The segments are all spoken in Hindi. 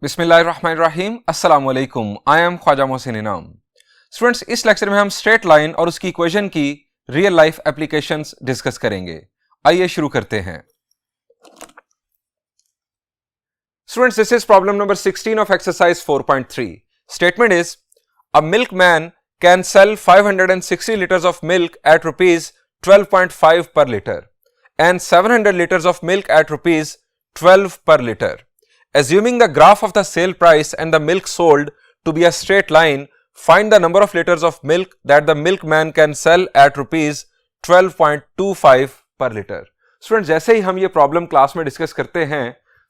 बिस्मिल्लाहिर्रहमानिर्रहीम, अस्सलाम वालेकुम। आई एम ख्वाजा मोहसिन इनाम। स्टूडेंट्स, इस लेक्चर में हम स्ट्रेट लाइन और उसकी इक्वेशन की रियल लाइफ एप्लीकेशंस डिस्कस करेंगे। आइए शुरू करते हैं। Students, this is problem number 16 of exercise 4.3। Statement is a milkman can sell 560 liters of milk at rupees 12.5 per liter and 700 liters of milk at rupees 12 per liter. Assuming the graph of the sale price and the milk sold to be a straight line, find the number of liters of milk that the milkman can sell at rupees 12.25 per liter. Students, जैसे ही हम ये प्रॉब्लम क्लास में डिस्कस करते हैं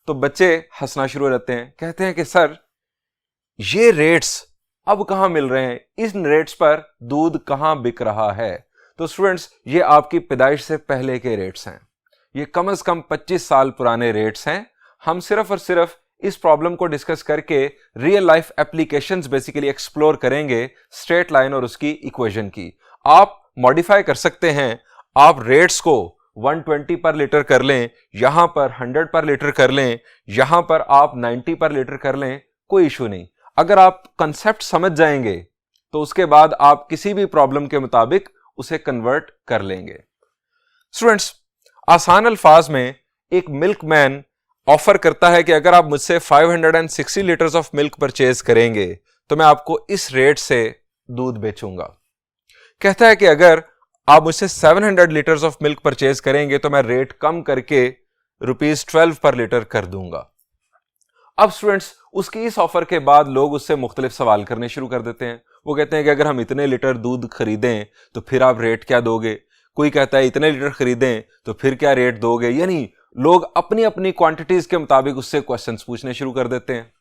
तो बच्चे हंसना शुरू हो जाते हैं। कहते हैं कि सर, ये रेट्स अब कहां मिल रहे हैं, इन रेट्स पर दूध कहां बिक रहा है। तो स्टूडेंट्स, ये आपकी पैदाइश से पहले के रेट्स हैं। ये कम से कम 25 साल पुराने रेट्स हैं। हम सिर्फ और सिर्फ इस प्रॉब्लम को डिस्कस करके real life applications basically explore करेंगे स्ट्रेट लाइन और उसकी इक्वेशन की। आप मॉडिफाई कर सकते हैं, आप रेट्स को 120 पर लीटर कर लें, यहां पर 100 पर लीटर कर लें, यहां पर आप 90 पर लीटर कर लें, कोई इशू नहीं। अगर आप कंसेप्ट समझ जाएंगे तो उसके बाद आप किसी भी प्रॉब्लम के मुताबिक उसे कन्वर्ट कर लेंगे। स्टूडेंट्स, आसान अल्फाज में एक मिल्कमैन ऑफर करता है कि अगर आप मुझसे 560 लीटर्स ऑफ मिल्क परचेज करेंगे तो मैं आपको इस रेट से दूध बेचूंगा। कहता है कि अगर आप मुझसे 700 लीटर्स ऑफ मिल्क परचेज करेंगे तो मैं रेट कम करके ₹12 पर लीटर कर दूंगा। अब स्टूडेंट्स, उसकी इस ऑफर के बाद लोग उससे मुख्तलिफ सवाल करने शुरू कर देते हैं। वो कहते हैं कि अगर हम इतने लीटर दूध खरीदें तो फिर आप रेट क्या दोगे। कोई कहता है इतने लीटर खरीदें तो फिर क्या रेट दोगे। यानी लोग अपनी अपनी क्वांटिटीज के मुताबिक उससे क्वेश्चंस पूछने शुरू कर देते हैं।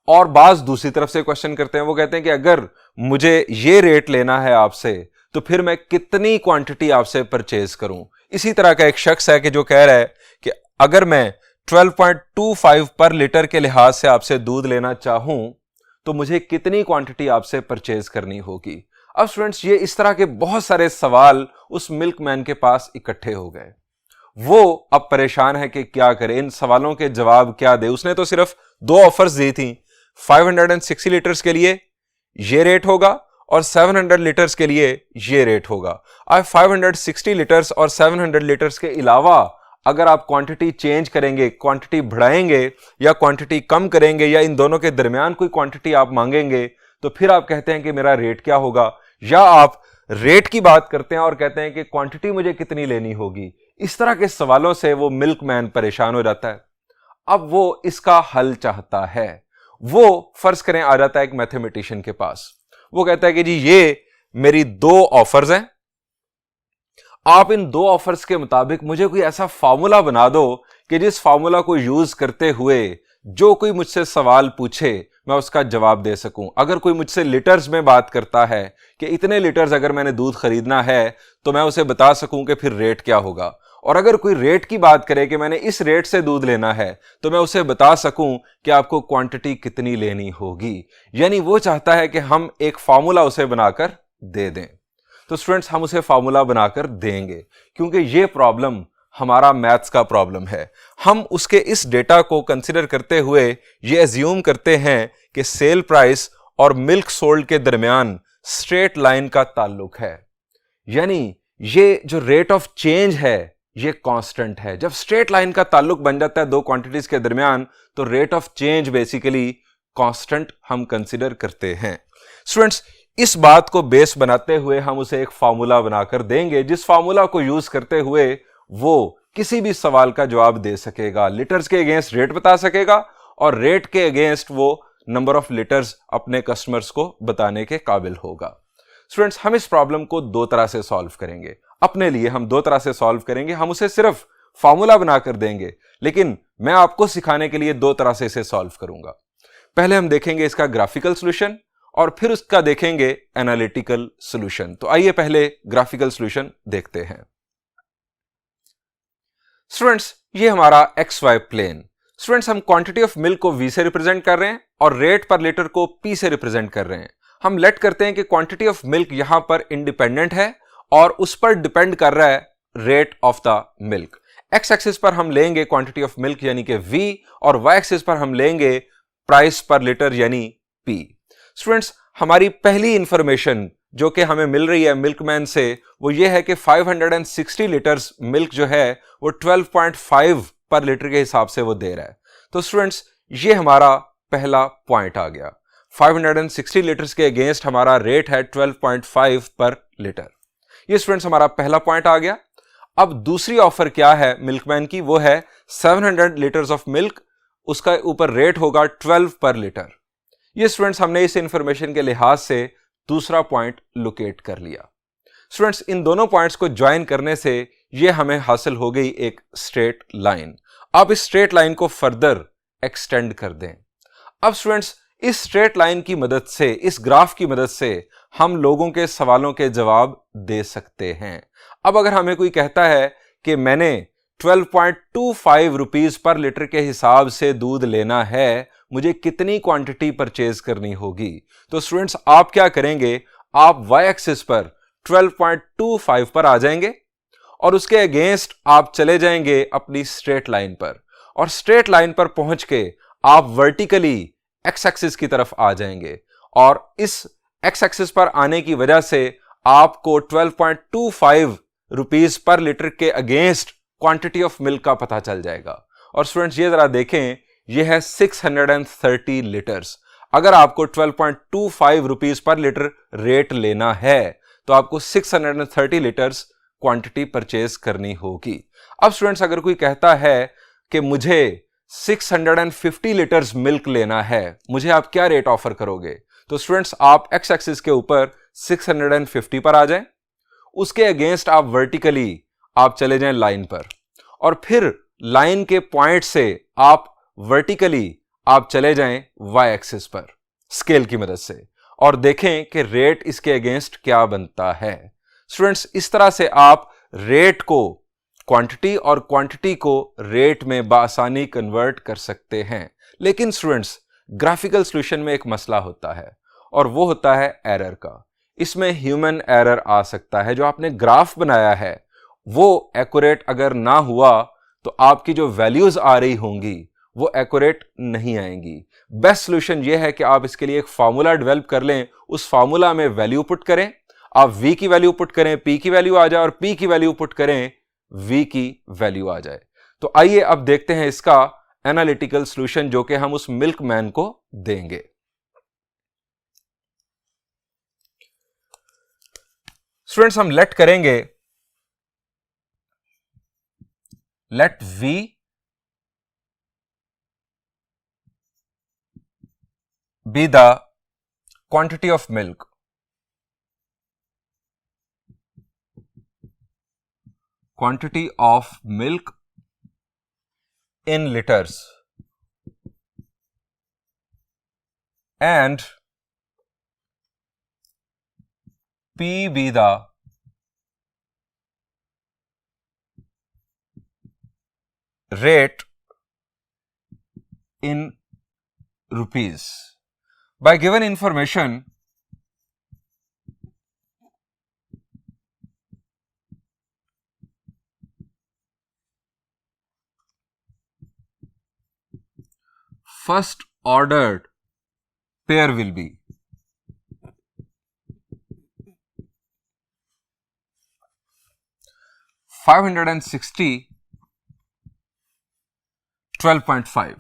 और बाज दूसरी तरफ से क्वेश्चन करते हैं। वो कहते हैं कि अगर मुझे ये रेट लेना है आपसे तो फिर मैं कितनी क्वांटिटी आपसे परचेज करूं। इसी तरह का एक शख्स है कि जो कह रहा है कि अगर मैं 12.25 पर लीटर के लिहाज से आपसे दूध लेना चाहूं तो मुझे कितनी क्वांटिटी आपसे परचेज करनी होगी। अब स्टूडेंट्स, ये इस तरह के बहुत सारे सवाल उस मिल्कमैन के पास इकट्ठे हो गए। वो अब परेशान है कि क्या करे, इन सवालों के जवाब क्या दे। उसने तो सिर्फ 2 ऑफर्स दी थी। 560 लीटर्स के लिए ये रेट होगा और 700 लीटर्स के लिए ये रेट होगा। अब 560 लीटर्स और 700 लीटर्स के अलावा अगर आप क्वांटिटी चेंज करेंगे, क्वांटिटी बढ़ाएंगे या क्वांटिटी कम करेंगे या इन दोनों के दरमियान कोई क्वांटिटी आप मांगेंगे तो फिर आप कहते हैं कि मेरा रेट क्या होगा। या आप रेट की बात करते हैं और कहते हैं कि क्वांटिटी मुझे कितनी लेनी होगी। इस तरह के सवालों से वो मिल्कमैन परेशान हो जाता है। अब वो इसका हल चाहता है। वो फर्ज करें आ जाता है एक मैथमेटिशियन के पास। वो कहता है कि जी ये मेरी 2 ऑफर्स हैं, आप इन 2 ऑफर्स के मुताबिक मुझे कोई ऐसा फार्मूला बना दो कि जिस फार्मूला को यूज करते हुए जो कोई मुझसे सवाल पूछे मैं उसका जवाब दे सकूं। अगर कोई मुझसे लीटर्स में बात करता है कि इतने लीटर्स अगर मैंने दूध खरीदना है तो मैं उसे बता सकूं कि फिर रेट क्या होगा। और अगर कोई रेट की बात करे कि मैंने इस रेट से दूध लेना है तो मैं उसे बता सकूं कि आपको क्वांटिटी कितनी लेनी होगी। यानी वो चाहता है कि हम एक फार्मूला उसे बनाकर दे दें। तो स्टूडेंट्स, हम उसे फार्मूला बनाकर देंगे क्योंकि ये प्रॉब्लम हमारा मैथ्स का प्रॉब्लम है। हम उसके इस डेटा को कंसीडर करते हुए ये एज्यूम करते हैं कि सेल प्राइस और मिल्क सोल्ड के दरमियान स्ट्रेट लाइन का ताल्लुक है। यानी ये जो रेट ऑफ चेंज है ये कांस्टेंट है। जब स्ट्रेट लाइन का ताल्लुक बन जाता है 2 क्वांटिटीज के दरमियान तो rate of change basically constant हम कंसीडर करते हैं। स्टूडेंट्स, इस बात को बेस बनाते हुए हम उसे एक फार्मूला बनाकर देंगे जिस फार्मूला को यूज करते हुए वो किसी भी सवाल का जवाब दे सकेगा। लीटर्स के अगेंस्ट रेट बता सकेगा और रेट के अगेंस्ट वो नंबर ऑफ लीटर्स अपने कस्टमर्स को बताने के काबिल होगा। स्टूडेंट्स, हम इस प्रॉब्लम को 2 तरह से सॉल्व करेंगे। अपने लिए हम 2 तरह से सॉल्व करेंगे। हम उसे सिर्फ फार्मूला बनाकर देंगे, लेकिन मैं आपको सिखाने के लिए 2 तरह से इसे सॉल्व करूंगा। पहले हम देखेंगे इसका ग्राफिकल सॉल्यूशन और फिर उसका देखेंगे एनालिटिकल सॉल्यूशन। तो आइए पहले ग्राफिकल सॉल्यूशन देखते हैं। स्टूडेंट्स, ये हमारा XY प्लेन। स्टूडेंट्स, हम क्वांटिटी ऑफ मिल्क को V से रिप्रेजेंट कर रहे हैं और रेट पर लीटर को P से रिप्रेजेंट कर रहे हैं। हम लेट करते हैं कि क्वांटिटी ऑफ मिल्क यहां पर इंडिपेंडेंट है और उस पर डिपेंड कर रहा है rate of the milk. X axis पर हम लेंगे क्वांटिटी ऑफ मिल्क यानी कि V और Y एक्सिस पर हम लेंगे प्राइस पर लीटर यानी P। स्टूडेंट्स, हमारी पहली इंफॉर्मेशन जो कि हमें मिल रही है मिल्कमैन से वो ये है कि 560 लीटर्स मिल्क जो है वो 12.5 पर लीटर के हिसाब से वो दे रहा है। तो स्टूडेंट्स, ये हमारा पहला पॉइंट आ गया। 560 लीटर्स के अगेंस्ट हमारा रेट है 12.5 पर लीटर। ये स्टूडेंट्स हमारा पहला पॉइंट आ गया। अब दूसरी ऑफर क्या है मिल्कमैन की, वो है 700 लीटर्स ऑफ मिल्क, उसका ऊपर रेट होगा 12 पर लीटर। ये स्टूडेंट्स हमने इस इंफॉर्मेशन के लिहाज से दूसरा पॉइंट लोकेट कर लिया। स्टूडेंट्स, इन दोनों पॉइंट्स को ज्वाइन करने से ये हमें हासिल हो गई एक स्ट्रेट लाइन। आप इस स्ट्रेट लाइन को फर्दर एक्सटेंड कर दें। अब स्टूडेंट्स, इस स्ट्रेट लाइन की मदद से, इस ग्राफ की मदद से हम लोगों के सवालों के जवाब दे सकते हैं। अब अगर हमें कोई कहता है कि मैंने 12.25 रुपीज पर लीटर के हिसाब से दूध लेना है, मुझे कितनी क्वांटिटी परचेज करनी होगी, तो स्टूडेंट्स आप क्या करेंगे, आप वाई एक्सिस पर 12.25 पर आ जाएंगे और उसके अगेंस्ट आप चले जाएंगे अपनी स्ट्रेट लाइन पर, और स्ट्रेट लाइन पर पहुंच के आप वर्टिकली एक्स एक्सिस की तरफ आ जाएंगे, और इस एक्स एक्सिस पर आने की वजह से आपको 12.25 रुपीज पर लीटर के अगेंस्ट क्वांटिटी ऑफ मिल्क का पता चल जाएगा। और स्टूडेंट्स ये जरा देखें, यह है 630 लीटर्स। अगर आपको 12.25 रुपीज पर लीटर रेट लेना है तो आपको 630 लीटर्स क्वांटिटी परचेज करनी होगी। अब स्टूडेंट्स, अगर कोई कहता है कि मुझे 650 लीटर्स मिल्क लेना है, मुझे आप क्या रेट ऑफर करोगे, तो स्टूडेंट्स आप एक्स एक्सिस के ऊपर 650 पर आ जाएं, उसके अगेंस्ट आप वर्टिकली आप चले जाएं लाइन पर, और फिर लाइन के पॉइंट से आप वर्टिकली आप चले जाएं वाई एक्सिस पर स्केल की मदद से, और देखें कि रेट इसके अगेंस्ट क्या बनता है। स्टूडेंट्स, इस तरह से आप रेट को क्वांटिटी और क्वांटिटी को रेट में बासानी कन्वर्ट कर सकते हैं। लेकिन स्टूडेंट्स, ग्राफिकल सॉल्यूशन में एक मसला होता है, और वो होता है एरर का। इसमें ह्यूमन एरर आ सकता है। जो आपने ग्राफ बनाया है वो एक्यूरेट अगर ना हुआ तो आपकी जो वैल्यूज आ रही होंगी वो एक्यूरेट नहीं आएंगी। बेस्ट सॉल्यूशन ये है कि आप इसके लिए एक फार्मूला डेवलप कर लें, उस फार्मूला में वैल्यू पुट करें, आप v की वैल्यू पुट करें, p की वैल्यू आ जाए, और p की वैल्यू पुट करें, v की वैल्यू आ जाए। तो आइए अब देखते हैं इसका एनालिटिकल सॉल्यूशन जो कि हम उस मिल्कमैन को देंगे। स्टूडेंट्स, हम लेट करेंगे, late v be the quantity of milk in liters and P be the rate in rupees. By given information, first ordered pair will be $560 12.5।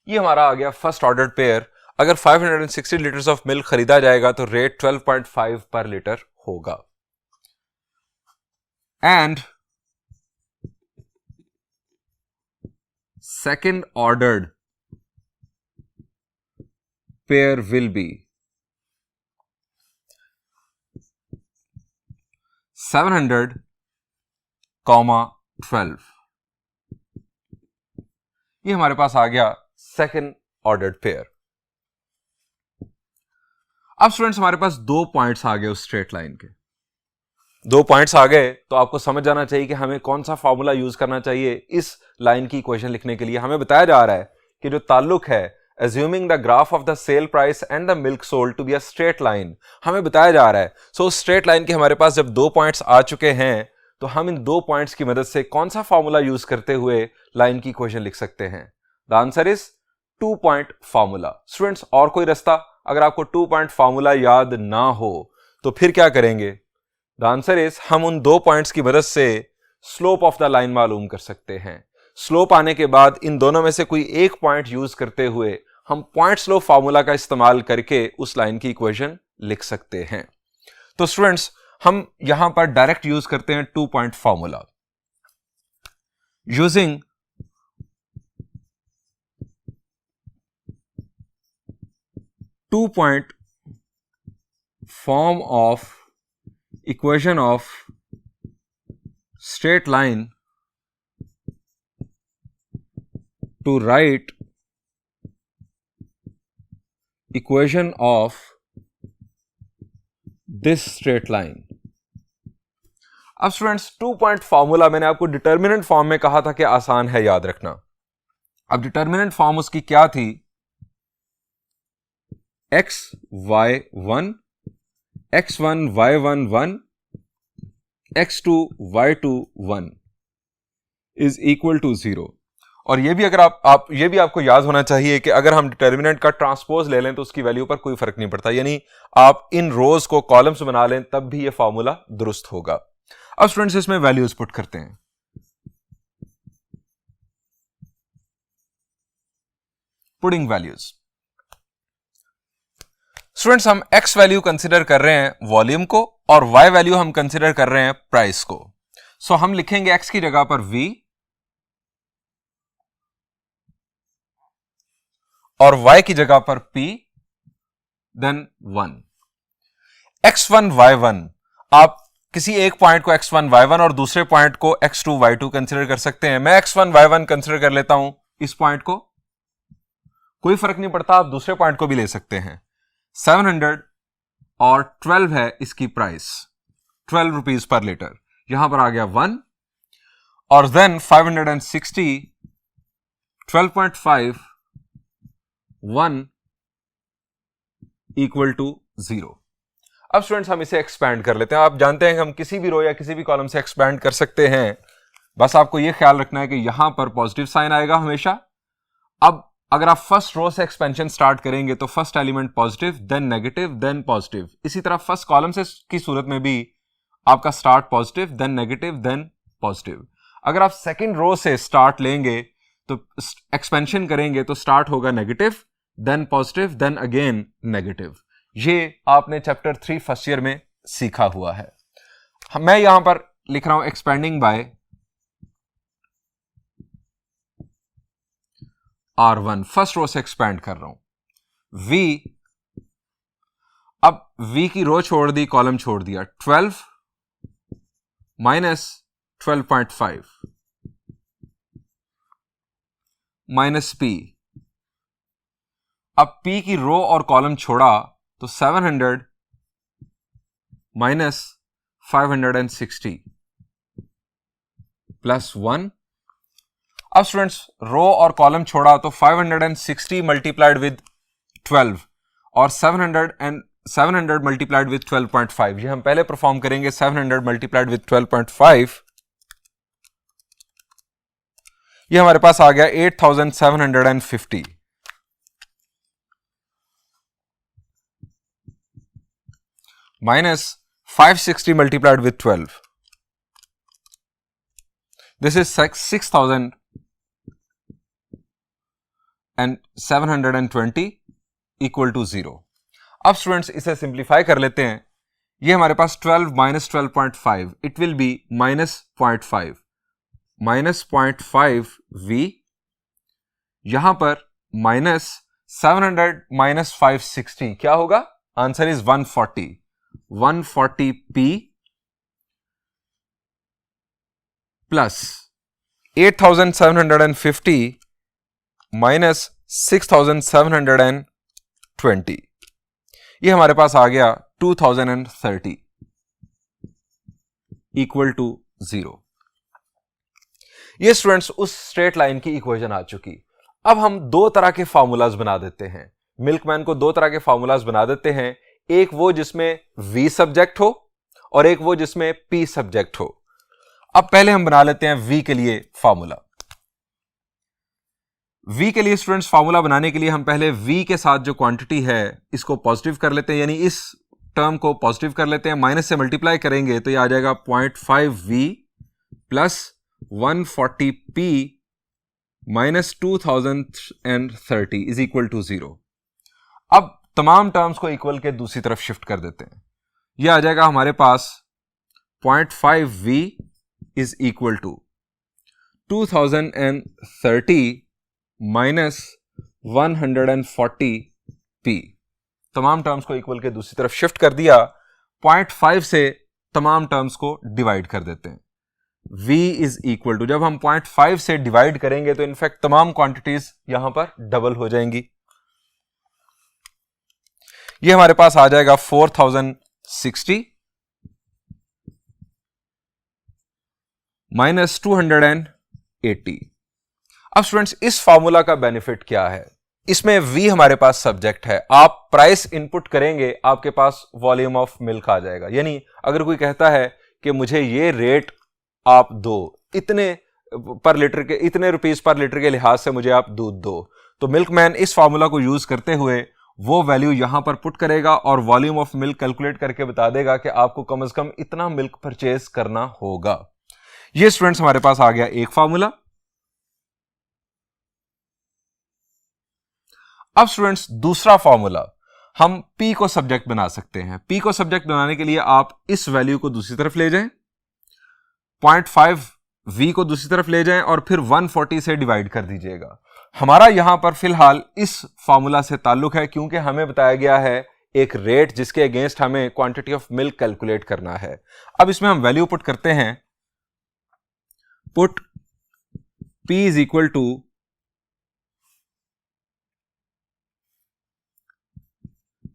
ये हमारा आ गया फर्स्ट ऑर्डर्ड पेयर। अगर 560 लीटर्स ऑफ मिल्क खरीदा जाएगा तो रेट 12.5 पर लीटर होगा। And second ordered pair will be 700,12। ये हमारे पास आ गया सेकेंड ऑर्डर्ड पेयर। अब स्टूडेंट्स, हमारे पास दो पॉइंट्स आ गए उस स्ट्रेट लाइन के। दो पॉइंट्स आ गए तो आपको समझ जाना चाहिए कि हमें कौन सा फॉर्मूला यूज करना चाहिए इस लाइन की इक्वेशन लिखने के लिए। हमें बताया जा रहा है कि जो ताल्लुक है assuming the graph of the sale price and the milk sold to be a straight line, हमें बताया जा रहा है। सो स्ट्रेट लाइन के हमारे पास जब दो पॉइंट्स आ चुके हैं तो हम इन दो पॉइंट्स की मदद से कौन सा फॉर्मूला यूज करते हुए लाइन की इक्वेशन लिख सकते हैं। The answer is 2 point formula. Students, और कोई रास्ता? अगर आपको 2 पॉइंट फॉर्मूला याद ना हो तो फिर क्या करेंगे? द आंसर इज हम उन 2 पॉइंट्स की मदद से स्लोप ऑफ द लाइन मालूम कर सकते हैं। स्लोप आने के बाद इन दोनों में से कोई एक पॉइंट यूज करते हुए हम पॉइंट स्लोप फॉर्मूला का इस्तेमाल करके उस लाइन की इक्वेशन लिख सकते हैं। तो स्टूडेंट्स, हम यहां पर डायरेक्ट यूज करते हैं 2 point formula. Using two point form of equation of straight line to write equation of this straight line। अब स्टूडेंट्स, 2 पॉइंट फॉर्मूला मैंने आपको डिटर्मिनेंट फॉर्म में कहा था कि आसान है याद रखना। अब डिटर्मिनेंट फॉर्म उसकी क्या थी? x(y1) x1 y1 1 x2 y2 1 is equal to 0। और ये भी अगर आप ये भी आपको याद होना चाहिए कि अगर हम डिटर्मिनेंट का ट्रांसपोज ले लें तो उसकी वैल्यू पर कोई फर्क नहीं पड़ता, यानी आप इन रोज को कॉलम्स बना लें तब भी ये फॉर्मूला दुरुस्त होगा। अब स्टूडेंट्स, इसमें वैल्यूज पुट करते हैं। Putting values. स्टूडेंट्स, हम x वैल्यू कंसिडर कर रहे हैं वॉल्यूम को और y वैल्यू हम कंसिडर कर रहे हैं प्राइस को। सो हम लिखेंगे x की जगह पर v और y की जगह पर p, देन 1। x1 y1, आप किसी एक पॉइंट को x1 y1 और दूसरे पॉइंट को x2 y2 कंसिडर कर सकते हैं। मैं x1 y1 कंसिडर कर लेता हूं इस पॉइंट को, कोई फर्क नहीं पड़ता, आप दूसरे पॉइंट को भी ले सकते हैं। 700 और 12 है इसकी प्राइस, 12 रुपीज पर लीटर, यहां पर आ गया 1 और देन 560 12.5 1 इक्वल टू 0। अब स्टूडेंट्स, हम इसे एक्सपैंड कर लेते हैं। आप जानते हैं कि हम किसी भी रो या किसी भी कॉलम से एक्सपैंड कर सकते हैं, बस आपको यह ख्याल रखना है कि यहां पर पॉजिटिव साइन आएगा हमेशा। अब अगर आप फर्स्ट रो से एक्सपेंशन स्टार्ट करेंगे तो first element positive, then negative, then positive. इसी तरह फर्स्ट कॉलम से की सूरत में भी आपका start positive, then negative, then positive. अगर आप सेकंड रो से स्टार्ट लेंगे तो एक्सपेंशन करेंगे तो स्टार्ट होगा negative, then positive, then again negative. ये आपने चैप्टर 3 फर्स्ट ईयर में सीखा हुआ है। मैं यहां पर लिख रहा हूं expanding bye R1, first row से एक्सपैंड कर रहा हूं। V, अब V की रो छोड़ दी, कॉलम छोड़ दिया। 12 माइनस 12.5 माइनस P, अब P की रो और कॉलम छोड़ा तो 700 माइनस 560 प्लस 1। अब स्टूडेंट्स, रो और कॉलम छोड़ा तो 560 मल्टीप्लाइड विद 12 और 700 मल्टीप्लाइड विद 12.5, ये हम पहले परफॉर्म करेंगे। 700 मल्टीप्लाइड विद 12.5, ये हमारे पास आ गया 8750 minus 560 multiplied with 12, this is 6720 equal to 0। अब स्टूडेंट्स, इसे सिंप्लीफाई कर लेते हैं। ये हमारे पास 12 minus 12.5, it will be minus 0.5 minus 0.5 V, यहां पर माइनस 700 माइनस 560 क्या होगा? Answer is 140 P plus 8750 minus 6720, ये हमारे पास आ गया 2030 इक्वल टू 0। ये स्टूडेंट्स उस स्ट्रेट लाइन की इक्वेशन आ चुकी। अब हम दो तरह के फॉर्मूलाज बना देते हैं। मिल्कमैन को दो तरह के फॉर्मूलाज बना देते हैं, एक वो जिसमें V सब्जेक्ट हो और एक वो जिसमें P सब्जेक्ट हो। अब पहले हम बना लेते हैं V के लिए फॉर्मूला। v के लिए स्टूडेंट्स फॉर्मूला बनाने के लिए हम पहले v के साथ जो क्वांटिटी है इसको पॉजिटिव कर लेते हैं, यानी इस टर्म को पॉजिटिव कर लेते हैं, माइनस से मल्टीप्लाई करेंगे तो ये आ जाएगा 0.5v plus 140p minus 2030 is equal to 0। अब तमाम टर्म्स को इक्वल के दूसरी तरफ शिफ्ट कर देते हैं। यह आ जाएगा हमारे पास 0.5v is equal to 2030 minus 140p। तमाम टर्म्स को इक्वल के दूसरी तरफ शिफ्ट कर दिया, 0.5 से तमाम टर्म्स को डिवाइड कर देते हैं। v इज इक्वल टू, जब हम 0.5 से डिवाइड करेंगे तो इनफैक्ट तमाम क्वांटिटीज यहां पर डबल हो जाएंगी। ये हमारे पास आ जाएगा 4060 माइनस 280। अब स्टूडेंट्स इस फॉर्मूला का बेनिफिट क्या है? इसमें v हमारे पास सब्जेक्ट है, आप प्राइस इनपुट करेंगे आपके पास वॉल्यूम ऑफ मिल्क आ जाएगा। यानी अगर कोई कहता है कि मुझे ये रेट आप दो, इतने पर लीटर के, इतने रुपीस पर लीटर के लिहाज से मुझे आप दूध दो, तो मिल्कमैन इस फॉर्मूला को यूज करते हुए वो वैल्यू यहां पर पुट करेगा और वॉल्यूम ऑफ मिल्क कैलकुलेट करके बता देगा कि आपको कम से कम इतना मिल्क परचेज करना होगा। ये स्टूडेंट्स हमारे पास आ गया एक फॉर्मूला। अब स्टूडेंट्स दूसरा फॉर्मूला, हम P को सब्जेक्ट बना सकते हैं। P को सब्जेक्ट बनाने के लिए आप इस वैल्यू को दूसरी तरफ ले जाएं, 0.5v को दूसरी तरफ ले जाएं और फिर 140 से डिवाइड कर दीजिएगा। हमारा यहां पर फिलहाल इस फॉर्मूला से ताल्लुक है क्योंकि हमें बताया गया है एक रेट जिसके अगेंस्ट हमें क्वांटिटी ऑफ मिल्क कैलकुलेट करना है। अब इसमें हम वैल्यू पुट करते हैं, put P is equal to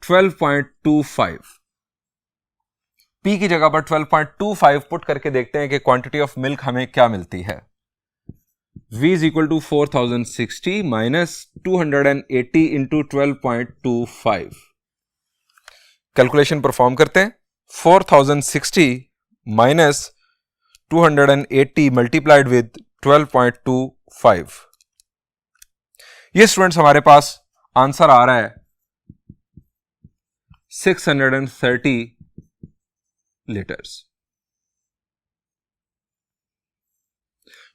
12.25। P की जगह पर 12.25 पुट करके देखते हैं कि क्वांटिटी ऑफ मिल्क हमें क्या मिलती है। V is equal to 4060 minus 280 into 12.25। Calculation perform करते हैं, 4060 माइनस 280 मल्टीप्लाइड विद 12.25। ये स्टूडेंट्स हमारे पास आंसर आ रहा है 630 लीटर्स।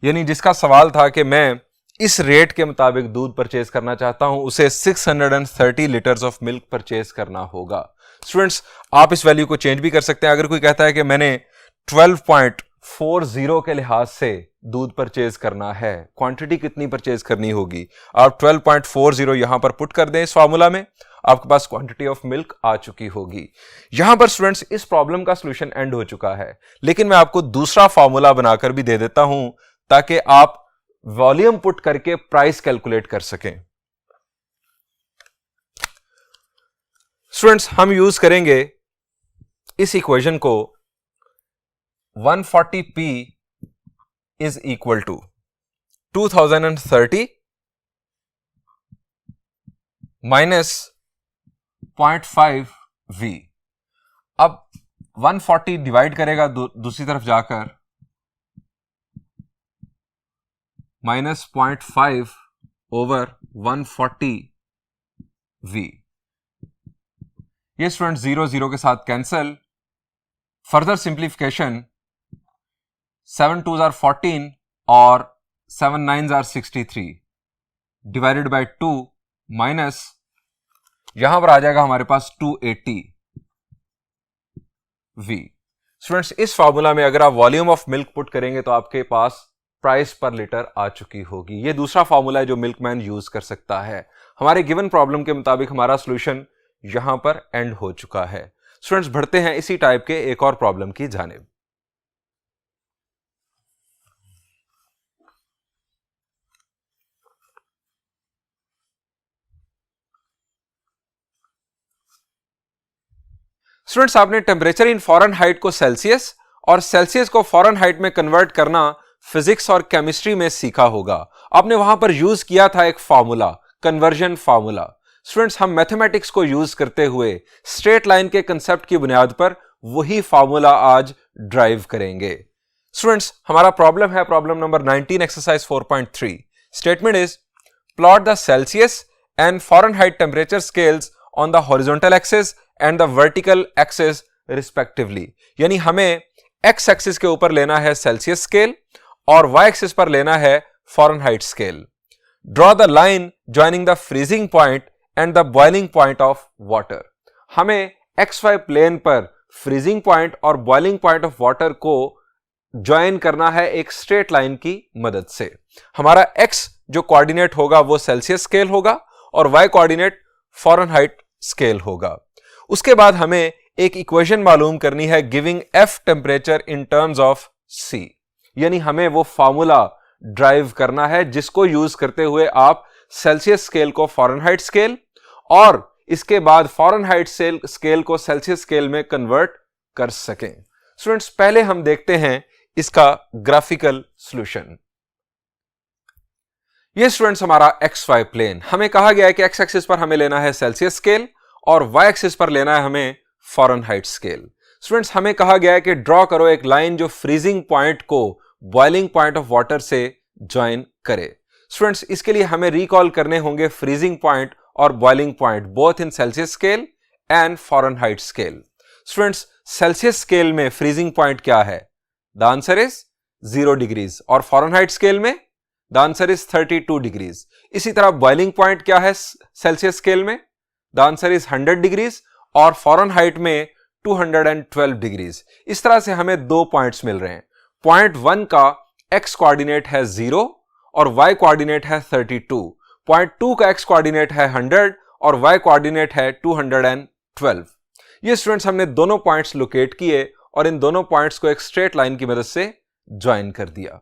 यानी जिसका सवाल था कि मैं इस रेट के मुताबिक दूध परचेज करना चाहता हूं, उसे 630 लीटर्स ऑफ मिल्क परचेज करना होगा। स्टूडेंट्स आप इस वैल्यू को चेंज भी कर सकते हैं। अगर कोई कहता है कि मैंने 12.40 के लिहाज से दूध परचेज करना है, क्वांटिटी कितनी परचेज करनी होगी, आप 12.40 यहां पर पुट कर दें इस फार्मूला में, आपके पास क्वांटिटी ऑफ मिल्क आ चुकी होगी। यहां पर स्टूडेंट्स इस प्रॉब्लम का सॉल्यूशन एंड हो चुका है, लेकिन मैं आपको दूसरा फार्मूला बनाकर भी दे देता हूं ताकि आप वॉल्यूम पुट करके प्राइस कैलकुलेट कर सकें। स्टूडेंट्स हम यूज करेंगे इस इक्वेशन को, 140p is equal to 2030 minus 0.5v। अब 140 डिवाइड करेगा दूसरी तरफ जाकर, माइनस 0.5 ओवर 140v। ये स्टूडेंट 0 के साथ cancel. Further simplification, 7 2s are 14 और 7 9s are 63 divided by 2 minus, यहां पर आ जाएगा हमारे पास 280v। स्टूडेंट्स इस फॉर्मूला में अगर आप वॉल्यूम ऑफ मिल्क पुट करेंगे तो आपके पास प्राइस पर लीटर आ चुकी होगी। यह दूसरा फॉर्मूला है जो मिल्कमैन यूज कर सकता है। हमारे गिवन प्रॉब्लम के मुताबिक हमारा सॉल्यूशन यहां पर एंड हो चुका है। स्टूडेंट्स बढ़ते हैं इसी टाइप के एक और प्रॉब्लम की जानिब। स्टूडेंट्स आपने टेम्परेचर इन फॉरेनहाइट को सेल्सियस और सेल्सियस को फॉरेनहाइट में कन्वर्ट करना फिजिक्स और केमिस्ट्री में सीखा होगा। आपने वहां पर यूज किया था एक फार्मूला, कन्वर्जन फार्मूला। स्टूडेंट्स हम मैथमेटिक्स को यूज करते हुए स्ट्रेट लाइन के कंसेप्ट की बुनियाद पर वही फार्मूला आज ड्राइव करेंगे। स्टूडेंट्स हमारा प्रॉब्लम है problem number 19 exercise 4.3। Statement is plot the Celsius and Fahrenheit temperature scales on the horizontal axis and the vertical axis respectively. यानी हमें x एक्सिस के ऊपर लेना है सेल्सियस स्केल और y एक्सिस पर लेना है Fahrenheit scale. Draw the line joining the freezing point and the boiling point of water. हमें xy प्लेन पर फ्रीजिंग पॉइंट और बॉइलिंग पॉइंट ऑफ वाटर को ज्वाइन करना है एक स्ट्रेट लाइन की मदद से. हमारा x जो कोऑर्डिनेट होगा वो सेल्सियस स्केल होगा और y कोऑर्डिनेट फ़ारेनहाइट स्केल होगा. उसके बाद हमें एक इक्वेशन मालूम करनी है giving f temperature in terms of c. यानी हमें वो फॉर्मूला ड्राइव करना है जिसको यूज करते हुए आप सेल्सियस स्केल को फ़ारेनहाइट स्केल और इसके बाद फ़ारेनहाइट स्केल को सेल्सियस स्केल में कन्वर्ट कर सकें. स्टूडेंट्स, पहले हम देखते हैं इसका ग्राफिकल सॉल्यूशन. ये स्टूडेंट्स हमारा एक्स वाई प्लेन. हमें कहा गया है कि एक्स एक्सिस पर हमें लेना है सेल्सियस स्केल और वाई एक्सिस पर लेना है हमें फ़ारेनहाइट स्केल. स्टूडेंट्स, हमें कहा गया है कि ड्रॉ करो एक लाइन जो फ्रीजिंग पॉइंट को बॉइलिंग पॉइंट ऑफ वाटर से ज्वाइन करे. स्टूडेंट्स, इसके लिए हमें रिकॉल करने होंगे फ्रीजिंग पॉइंट और boiling point both in Celsius scale and Fahrenheit scale. Students, Celsius scale में फ्रीजिंग पॉइंट क्या है? द आंसर इज 0 डिग्रीज और फ़ारेनहाइट स्केल में द आंसर इज 32 डिग्रीज. इसी तरह बॉइलिंग पॉइंट क्या है सेल्सियस स्केल में? द आंसर इज 100 डिग्रीज और फ़ारेनहाइट में 212 डिग्रीज. इस तरह से हमें दो पॉइंट्स मिल रहे हैं. पॉइंट 1 का x कोऑर्डिनेट है 0 और y कोऑर्डिनेट है 32. पॉइंट 2 का x कोऑर्डिनेट है 100 और y कोऑर्डिनेट है 212. ये स्टूडेंट्स हमने दोनों पॉइंट्स लोकेट किए और इन दोनों पॉइंट्स को एक स्ट्रेट लाइन की मदद से ज्वाइन कर दिया.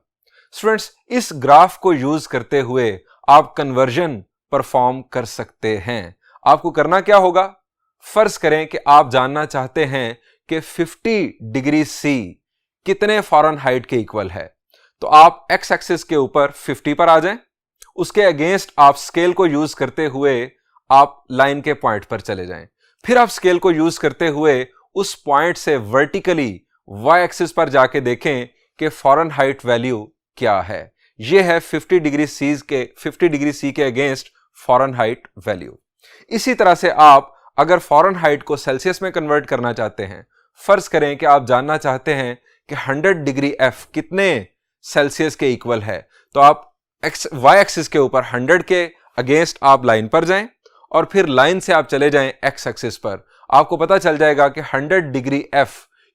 स्टूडेंट्स, इस ग्राफ को यूज करते हुए आप कन्वर्जन परफॉर्म कर सकते हैं. आपको करना क्या होगा? फर्ज करें कि आप जानना चाहते हैं कि 50 डिग्री सी कितने फ़ारेनहाइट के इक्वल है. तो आप x एक्सिस के ऊपर 50 पर आ जाएं. उसके अगेंस्ट आप स्केल को यूज करते हुए आप लाइन के पॉइंट पर चले जाएं. फिर आप स्केल को यूज करते हुए उस पॉइंट से वर्टिकली y एक्सिस पर जाके देखें कि फ़ारेनहाइट वैल्यू क्या है. यह है 50 डिग्री सी के अगेंस्ट फ़ारेनहाइट वैल्यू. इसी तरह से आप अगर फ़ारेनहाइट को सेल्सियस में कन्वर्ट करना चाहते हैं, फर्ज करें कि आप जानना चाहते हैं कि 100 डिग्री F कितने सेल्सियस के इक्वल है, तो आप y एक्सिस के ऊपर 100 के अगेंस्ट आप लाइन पर जाएं और फिर लाइन से आप चले जाएं x एक्सिस पर. आपको पता चल जाएगा कि 100 डिग्री F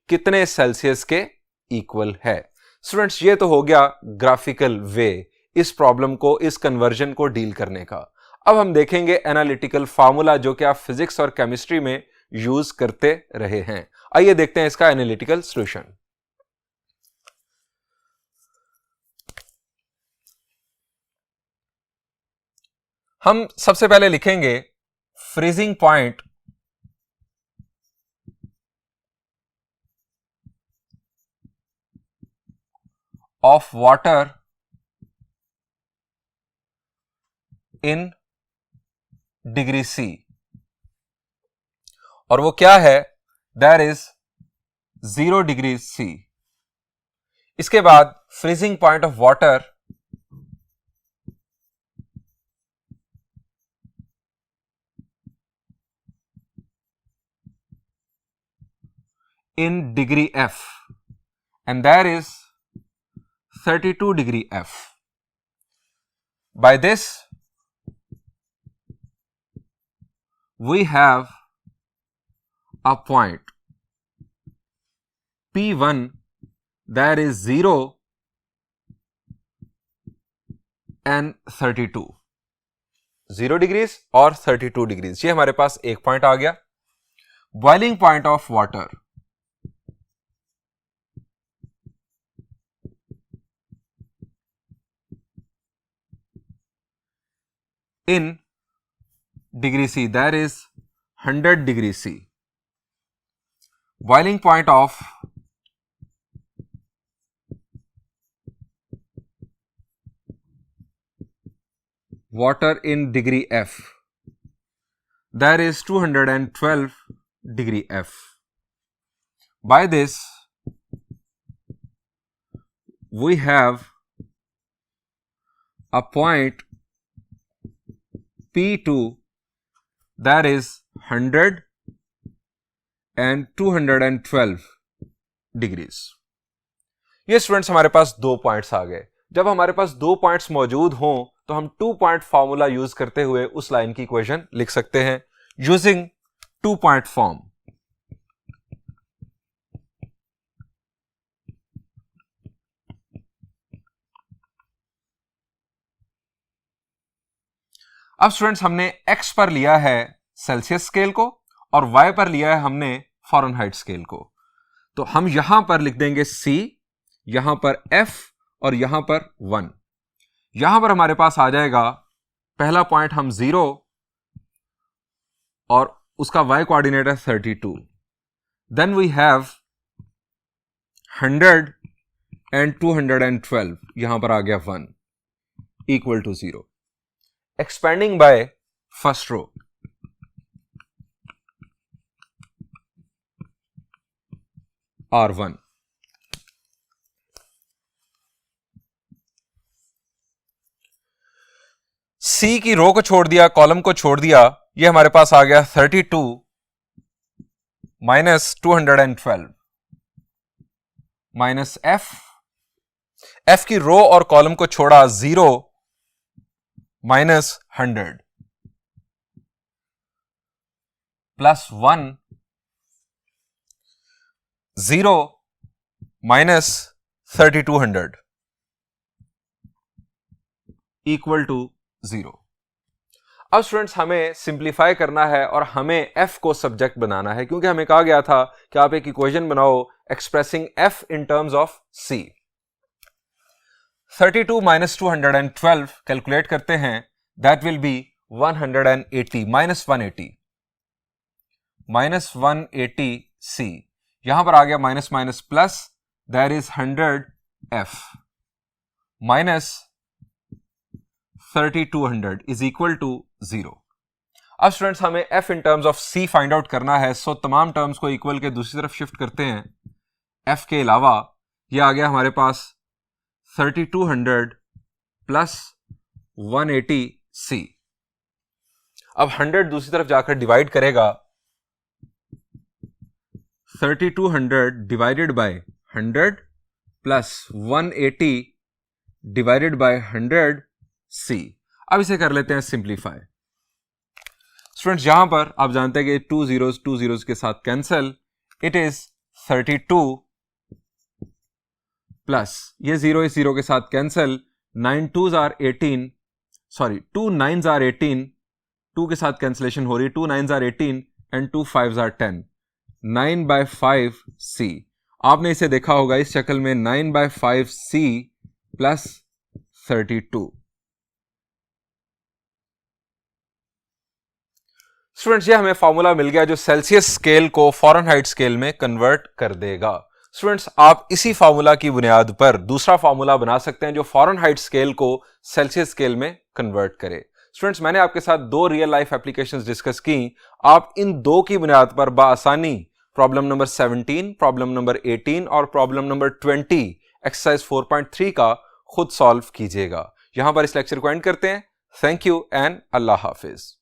कितने सेल्सियस के इक्वल है. स्टूडेंट्स, ये तो हो गया ग्राफिकल वे इस प्रॉब्लम को, इस कन्वर्जन को डील करने का. अब हम देखेंगे एनालिटिकल फार्मूला जो कि आप फिजिक्स और केमिस्ट्री में यूज करते रहे हैं. आइए देखते हैं इसका एनालिटिकल सॉल्यूशन. हम सबसे पहले लिखेंगे freezing point of water in degree C, और वो क्या है? That is 0 degree C. इसके बाद freezing point of water in degree F, and that is 32 degree F. By this we have a point P1 that is 0 and 32. 0 degrees और 32 डिग्रीज, ये हमारे पास एक पॉइंट आ गया. Boiling point of water in degree C, that is 100 degree C. Boiling point of water in degree F, that is 212 degree F. By this we have a point P2 that is 100 and 212 degrees. ये स्टूडेंट्स हमारे पास दो पॉइंट्स आ गए। जब हमारे पास दो पॉइंट्स मौजूद हों तो हम 2 पॉइंट फॉर्मूला यूज करते हुए उस लाइन की इक्वेशन लिख सकते हैं यूजिंग 2 पॉइंट फॉर्म। अब स्टूडेंट्स हमने x पर लिया है सेल्सियस स्केल को और y पर लिया है हमने फ़ारेनहाइट स्केल को। तो हम यहां पर लिख देंगे c, यहां पर f और यहां पर 1। यहां पर हमारे पास आ जाएगा पहला पॉइंट हम 0 और उसका y कोऑर्डिनेट है 32। देन वी हैव 100 एंड 212, यहां पर आ गया 1 equal to 0। Expanding by first row, R1। C की रो को छोड़ दिया, कॉलम को छोड़ दिया, ये हमारे पास आ गया 32 माइनस 212 माइनस f की रो और कॉलम को छोड़ा 0 minus 100 plus 1 0 minus 3200 equal to 0। अब स्टूडेंट्स हमें सिंप्लीफाई करना है और हमें f को सब्जेक्ट बनाना है, क्योंकि हमें कहा गया था कि आप एक इक्वेशन बनाओ expressing f in terms of c। 32 minus 212 calculate करते हैं, that will be 180 minus 180 minus 180 c। यहां पर आ गया minus minus plus, that is 100 f minus 3200 is equal to 0। अब स्टूडेंट्स हमें f in terms of c find out करना है, सो तमाम टर्म्स को इक्वल के दूसरी तरफ शिफ्ट करते हैं। f के अलावा ये आ गया हमारे पास 3200 प्लस 180 c। अब 100 दूसरी तरफ जाकर डिवाइड करेगा, 3200 divided by 100 plus 180 divided by 100 c। अब इसे कर लेते हैं सिंप्लीफाई। स्टूडेंट्स यहां पर आप जानते हैं कि 2 zeros के साथ कैंसिल, इट इज 32 प्लस ये 0 इस 0 के साथ cancel, 9 2s are 18, sorry 2 9s are 18, 2 के साथ कैंसिलेशन हो रही है, 2 9s are 18 and 2 5s are 10, 9 by 5 c। आपने इसे देखा होगा इस शक्ल में 9 by 5 c प्लस 32। स्टूडेंट्स ये हमें फॉर्मूला मिल गया जो सेल्सियस स्केल को फ़ारेनहाइट स्केल में कन्वर्ट कर देगा। स्टूडेंट्स आप इसी फार्मूला की बुनियाद पर दूसरा फार्मूला बना सकते हैं जो फ़ारेनहाइट स्केल को सेल्सियस स्केल में कन्वर्ट करे। स्टूडेंट्स मैंने आपके साथ 2 रियल लाइफ एप्लीकेशंस डिस्कस की, आप इन 2 की बुनियाद पर बाआसानी प्रॉब्लम नंबर 17, प्रॉब्लम नंबर 18 और प्रॉब्लम नंबर 20 एक्सरसाइज 4.3 का खुद सॉल्व कीजिएगा। यहां पर इस लेक्चर को एंड करते हैं। Thank you and Allah Hafiz.